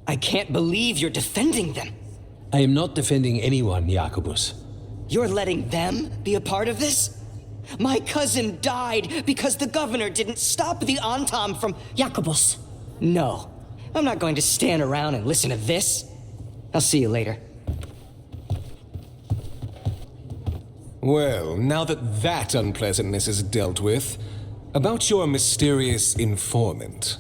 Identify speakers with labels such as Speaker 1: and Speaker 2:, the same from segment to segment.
Speaker 1: I can't believe you're defending them.
Speaker 2: I am not defending anyone, Jacobus.
Speaker 1: You're letting them be a part of this? My cousin died because the governor didn't stop the Antam from...
Speaker 3: Jacobus.
Speaker 1: No, I'm not going to stand around and listen to this. I'll see you later.
Speaker 4: Well, now that unpleasantness is dealt with, about your mysterious informant.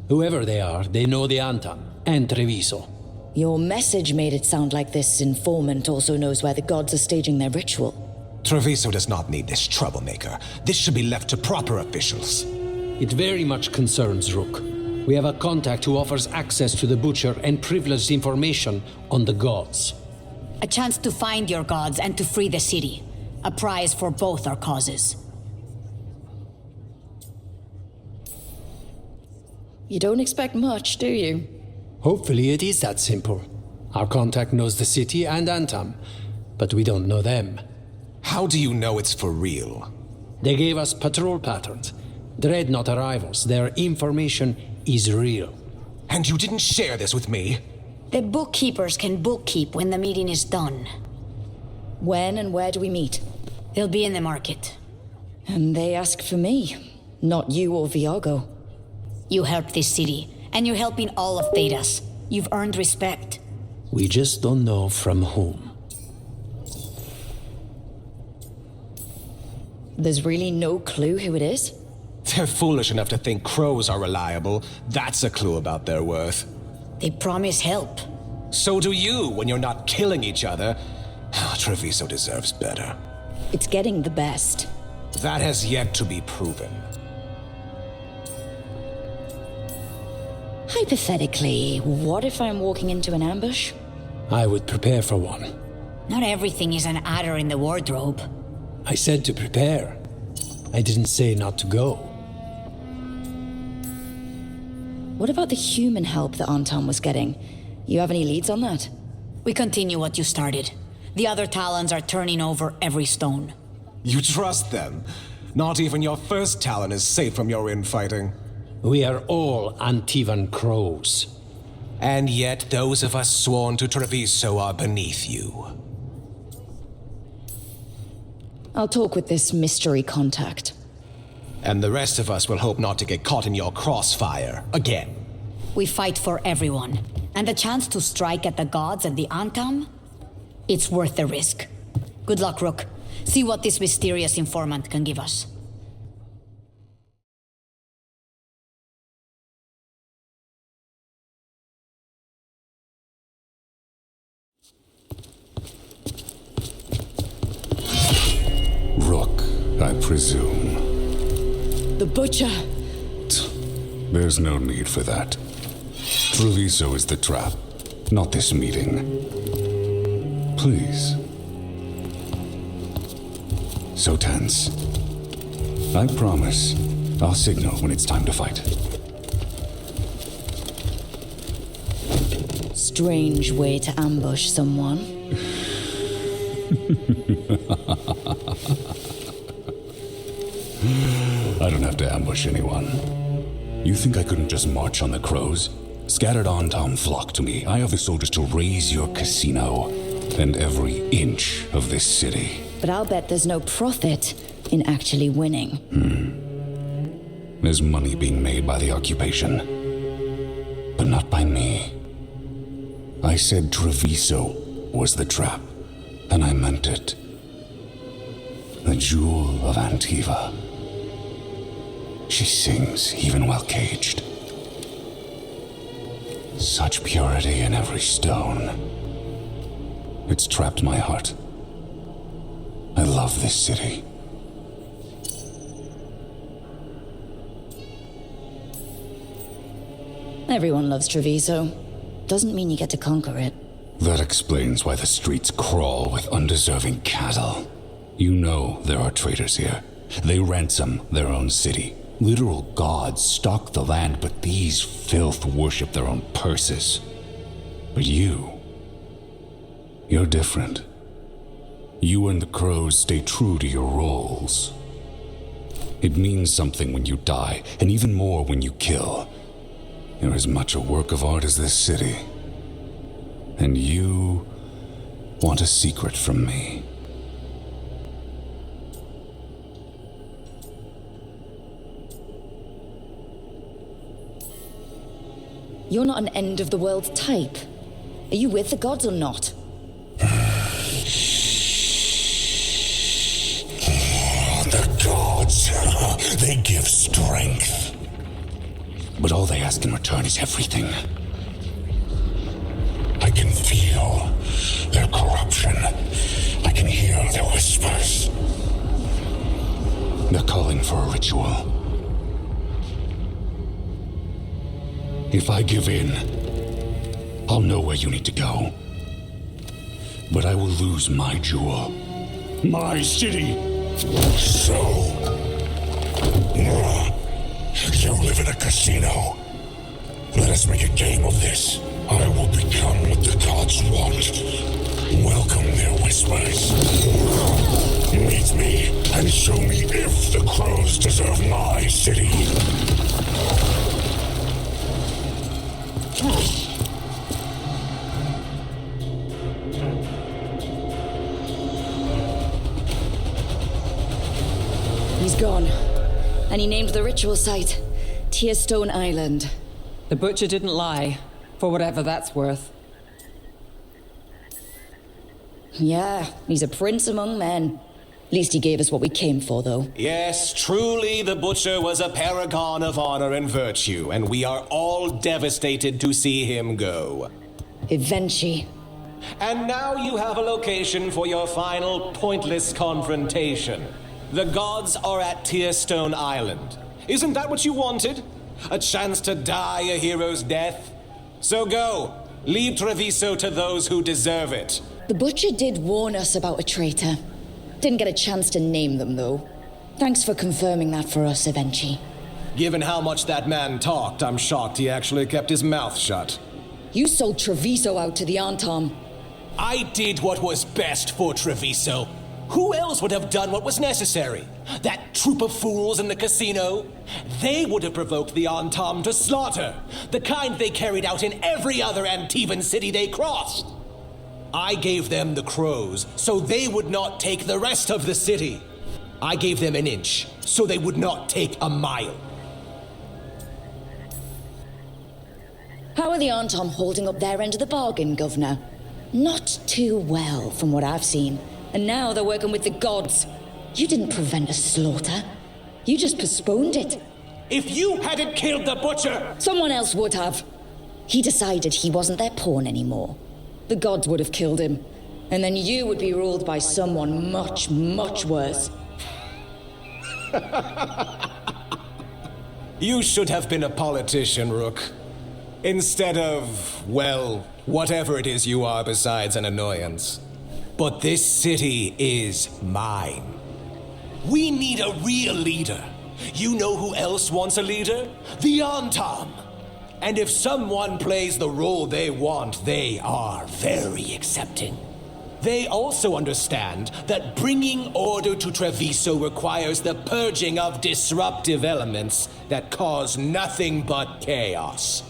Speaker 2: Whoever they are, they know the Antam and Treviso.
Speaker 3: Your message made it sound like this informant also knows where the gods are staging their ritual.
Speaker 4: Treviso does not need this troublemaker. This should be left to proper officials.
Speaker 2: It very much concerns Rook. We have a contact who offers access to the Butcher and privileged information on the gods.
Speaker 5: A chance to find your gods and to free the city. A prize for both our causes.
Speaker 3: You don't expect much, do you?
Speaker 2: Hopefully it is that simple. Our contact knows the city and Antam, but we don't know them.
Speaker 4: How do you know it's for real?
Speaker 2: They gave us patrol patterns. Dreadnought arrivals. Their information is real.
Speaker 4: And you didn't share this with me?
Speaker 5: The bookkeepers can bookkeep when the meeting is done.
Speaker 3: When and where do we meet?
Speaker 5: They'll be in the market.
Speaker 3: And they ask for me, not you or Viago.
Speaker 5: You helped this city, and you're helping all of Thedas. You've earned respect.
Speaker 2: We just don't know from whom.
Speaker 3: There's really no clue who it is?
Speaker 4: They're foolish enough to think crows are reliable. That's a clue about their worth.
Speaker 5: They promise help.
Speaker 4: So do you when you're not killing each other. Treviso deserves better.
Speaker 3: It's getting the best.
Speaker 4: That has yet to be proven.
Speaker 3: Hypothetically, what if I'm walking into an ambush?
Speaker 2: I would prepare for one.
Speaker 5: Not everything is an adder in the wardrobe.
Speaker 2: I said to prepare. I didn't say not to go.
Speaker 3: What about the human help that Anton was getting? You have any leads on that?
Speaker 5: We continue what you started. The other Talons are turning over every stone.
Speaker 4: You trust them? Not even your first Talon is safe from your infighting.
Speaker 2: We are all Antivan crows.
Speaker 4: And yet those of us sworn to Treviso are beneath you.
Speaker 3: I'll talk with this mystery contact.
Speaker 4: And the rest of us will hope not to get caught in your crossfire again.
Speaker 5: We fight for everyone. And the chance to strike at the gods and the Antam? It's worth the risk. Good luck, Rook. See what this mysterious informant can give us.
Speaker 6: Rook, I presume.
Speaker 3: The Butcher!
Speaker 6: There's no need for that. Treviso is the trap, not this meeting. Please. So tense. I promise, I'll signal when it's time to fight.
Speaker 3: Strange way to ambush someone.
Speaker 6: I don't have to ambush anyone. You think I couldn't just march on the crows? Scattered Antam flock to me. I have the soldiers to raise your casino and every inch of this city.
Speaker 3: But I'll bet there's no profit in actually winning.
Speaker 6: There's money being made by the occupation, but not by me. I said Treviso was the trap, and I meant it. The jewel of Antiva. She sings even while caged. Such purity in every stone. It's trapped my heart. I love this city.
Speaker 3: Everyone loves Treviso. Doesn't mean you get to conquer it.
Speaker 6: That explains why the streets crawl with undeserving cattle. You know there are traitors here. They ransom their own city. Literal gods stalk the land, but these filth worship their own purses. But you're different. You and the crows stay true to your roles. It means something when you die, and even more when you kill. You're as much a work of art as this city. And you want a secret from me.
Speaker 3: You're not an end-of-the-world type. Are you with the gods or not?
Speaker 6: The gods, they give strength. But all they ask in return is everything. I can feel their corruption. I can hear their whispers. They're calling for a ritual. If I give in, I'll know where you need to go. But I will lose my jewel. My city! So... you live in a casino. Let us make a game of this. I will become what the gods want. Welcome their whispers. Meet me and show me if the crows deserve my city.
Speaker 3: He's gone. And he named the ritual site Tearstone Island.
Speaker 7: The butcher didn't lie, for whatever that's worth.
Speaker 3: Yeah, he's a prince among men. At least he gave us what we came for, though.
Speaker 4: Yes, truly the Butcher was a paragon of honor and virtue, and we are all devastated to see him go.
Speaker 3: Eventually.
Speaker 4: And now you have a location for your final pointless confrontation. The gods are at Tearstone Island. Isn't that what you wanted? A chance to die a hero's death? So go. Leave Treviso to those who deserve it.
Speaker 3: The butcher did warn us about a traitor. Didn't get a chance to name them, though. Thanks for confirming that for us, Evenchi.
Speaker 4: Given how much that man talked, I'm shocked he actually kept his mouth shut.
Speaker 3: You sold Treviso out to the Antom.
Speaker 4: I did what was best for Treviso. Who else would have done what was necessary? That troop of fools in the casino? They would have provoked the Antom to slaughter, the kind they carried out in every other Antivan city they crossed. I gave them the crows, so they would not take the rest of the city. I gave them an inch, so they would not take a mile.
Speaker 3: How are the Antom holding up their end of the bargain, Governor? Not too well, from what I've seen. And now they're working with the gods. You didn't prevent a slaughter. You just postponed it.
Speaker 4: If you hadn't killed the butcher...
Speaker 3: Someone else would have. He decided he wasn't their pawn anymore. The gods would have killed him. And then you would be ruled by someone much, much worse.
Speaker 4: You should have been a politician, Rook. Instead of, well, whatever it is you are besides an annoyance. But this city is mine. We need a real leader. You know who else wants a leader? The Antom. And if someone plays the role they want, they are very accepting. They also understand that bringing order to Treviso requires the purging of disruptive elements that cause nothing but chaos.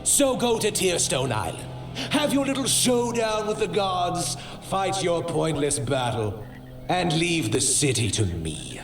Speaker 4: So go to Tearstone Island. Have your little showdown with the gods, fight your pointless battle, and leave the city to me.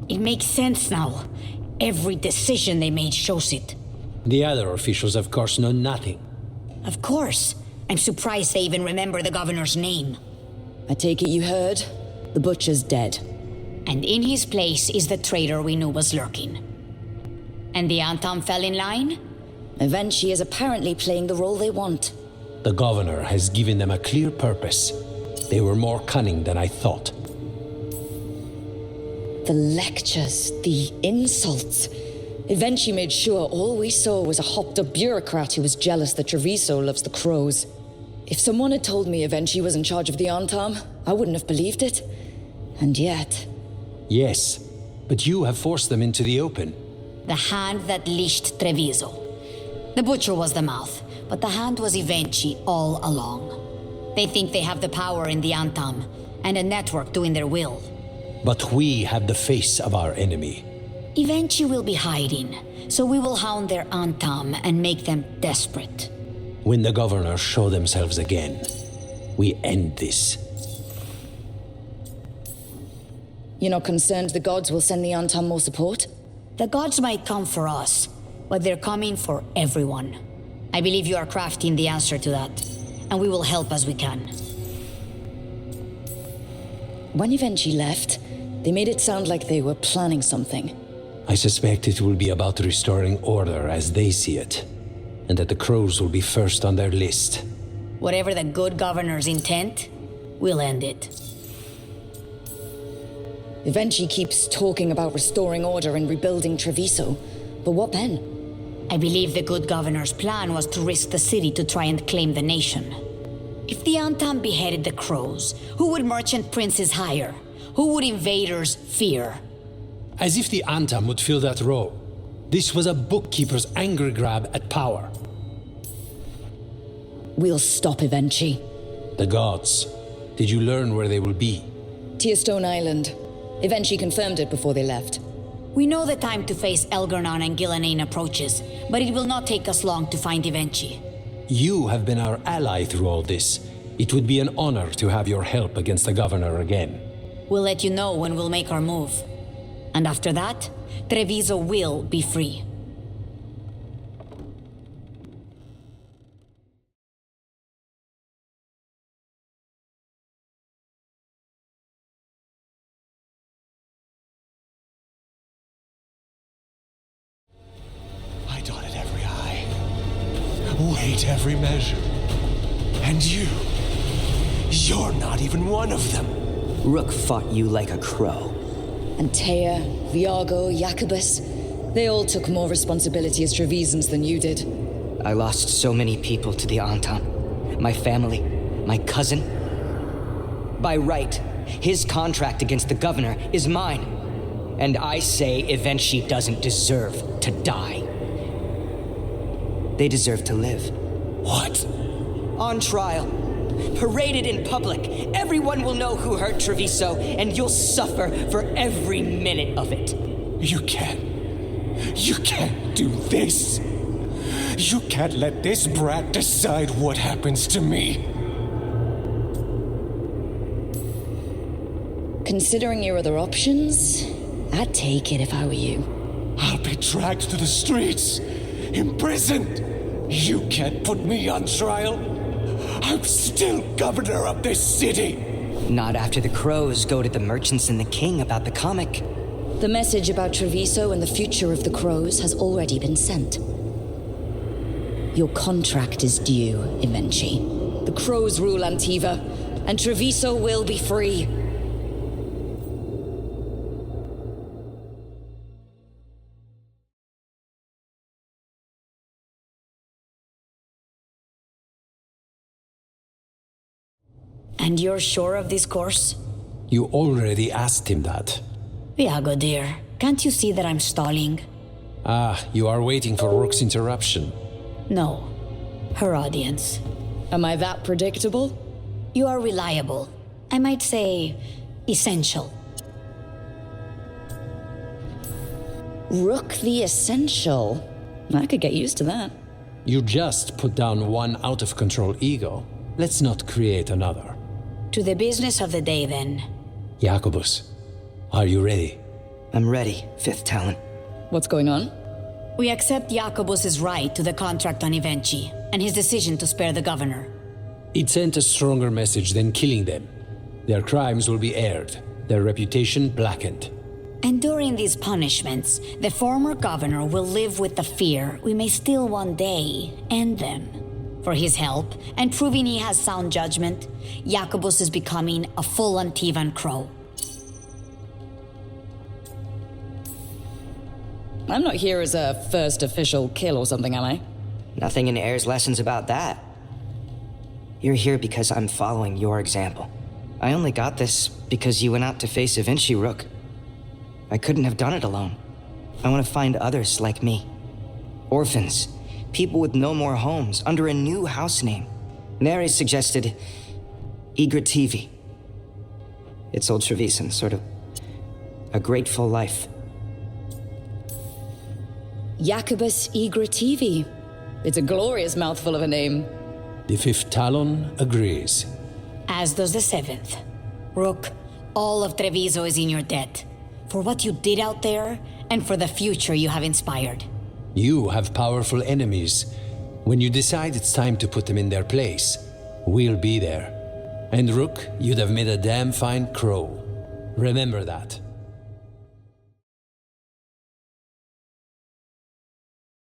Speaker 5: It makes sense now. Every decision they made shows it.
Speaker 2: The other officials, of course, know nothing.
Speaker 5: Of course. I'm surprised they even remember the governor's name.
Speaker 3: I take it you heard? The butcher's dead.
Speaker 5: And in his place is the traitor we knew was lurking. And the Antom fell in line?
Speaker 3: Evenchi is apparently playing the role they want.
Speaker 2: The governor has given them a clear purpose. They were more cunning than I thought.
Speaker 3: The lectures, the insults. Evenchi made sure all we saw was a hopped-up bureaucrat who was jealous that Treviso loves the crows. If someone had told me Evenchi was in charge of the Antom, I wouldn't have believed it. And yet...
Speaker 2: Yes, but you have forced them into the open.
Speaker 5: The hand that leashed Treviso. The butcher was the mouth, but the hand was Evenchi all along. They think they have the power in the Antam, and a network doing their will.
Speaker 2: But we have the face of our enemy.
Speaker 5: Eventually will be hiding, so we will hound their Antam and make them desperate.
Speaker 2: When the governors show themselves again, we end this.
Speaker 3: You're not concerned the gods will send the Antam more support?
Speaker 5: The gods might come for us, but they're coming for everyone. I believe you are crafting the answer to that, and we will help as we can.
Speaker 3: When Evenchi left, they made it sound like they were planning something.
Speaker 2: I suspect it will be about restoring order as they see it, and that the crows will be first on their list.
Speaker 5: Whatever the good governor's intent, we'll end it.
Speaker 3: Evenchi keeps talking about restoring order and rebuilding Treviso, but what then?
Speaker 5: I believe the good governor's plan was to risk the city to try and claim the nation. If the Antam beheaded the crows, who would merchant princes hire? Who would invaders fear?
Speaker 2: As if the Antam would fill that role. This was a bookkeeper's angry grab at power.
Speaker 3: We'll stop Evenchi.
Speaker 2: The gods. Did you learn where they will be?
Speaker 3: Tearstone Island. Evenchi confirmed it before they left.
Speaker 5: We know the time to face Elgarnon and Gillanane approaches, but it will not take us long to find Evenchi.
Speaker 2: You have been our ally through all this. It would be an honor to have your help against the governor again.
Speaker 5: We'll let you know when we'll make our move. And after that, Treviso will be free.
Speaker 4: I dotted every I, weighed every measure. And you're not even one of them.
Speaker 1: Rook fought you like a crow.
Speaker 3: Antea, Viago, Jacobus, they all took more responsibility as Trevisans than you did.
Speaker 1: I lost so many people to the Antam. My family, my cousin. By right, his contract against the governor is mine. And I say Evenchi doesn't deserve to die. They deserve to live.
Speaker 4: What?
Speaker 1: On trial. Paraded in public. Everyone will know who hurt Treviso, and you'll suffer for every minute of it.
Speaker 4: You can't do this. You can't let this brat decide what happens to me.
Speaker 3: Considering your other options, I'd take it if I were you.
Speaker 4: I'll be dragged to the streets, imprisoned. You can't put me on trial. I'm still governor of this city.
Speaker 1: Not after the crows go to the merchants and the king about the comic.
Speaker 3: The message about Treviso and the future of the crows has already been sent. Your contract is due, Evenchi. The crows rule Antiva, and Treviso will be free.
Speaker 5: And you're sure of this course?
Speaker 2: You already asked him that.
Speaker 5: Viago, dear, can't you see that I'm stalling?
Speaker 2: Ah, you are waiting for Rook's interruption.
Speaker 5: No. Her audience.
Speaker 3: Am I that predictable?
Speaker 5: You are reliable. I might say, essential.
Speaker 3: Rook the Essential. I could get used to that.
Speaker 2: You just put down one out-of-control ego. Let's not create another.
Speaker 5: To the business of the day, then.
Speaker 2: Jacobus, are you ready?
Speaker 1: I'm ready, Fifth Talon.
Speaker 3: What's going on?
Speaker 5: We accept Jacobus's right to the contract on Evenchi, and his decision to spare the governor.
Speaker 2: It sent a stronger message than killing them. Their crimes will be aired, their reputation blackened.
Speaker 5: And during these punishments, the former governor will live with the fear we may still one day end them. For his help, and proving he has sound judgment, Jacobus is becoming a full Antivan crow.
Speaker 3: I'm not here as a first official kill or something, am I?
Speaker 1: Nothing in Air's lessons about that. You're here because I'm following your example. I only got this because you went out to face Evenchi, Rook. I couldn't have done it alone. I want to find others like me. Orphans. People with no more homes, under a new house name. Neri suggested Egrativi. It's old Trevisan, sort of a grateful life.
Speaker 3: Jacobus Egrativi. It's a glorious mouthful of a name.
Speaker 2: The Fifth Talon agrees.
Speaker 5: As does the Seventh. Rook, all of Treviso is in your debt. For what you did out there, and for the future you have inspired.
Speaker 2: You have powerful enemies. When you decide it's time to put them in their place, we'll be there. And Rook, you'd have made a damn fine crow. Remember that.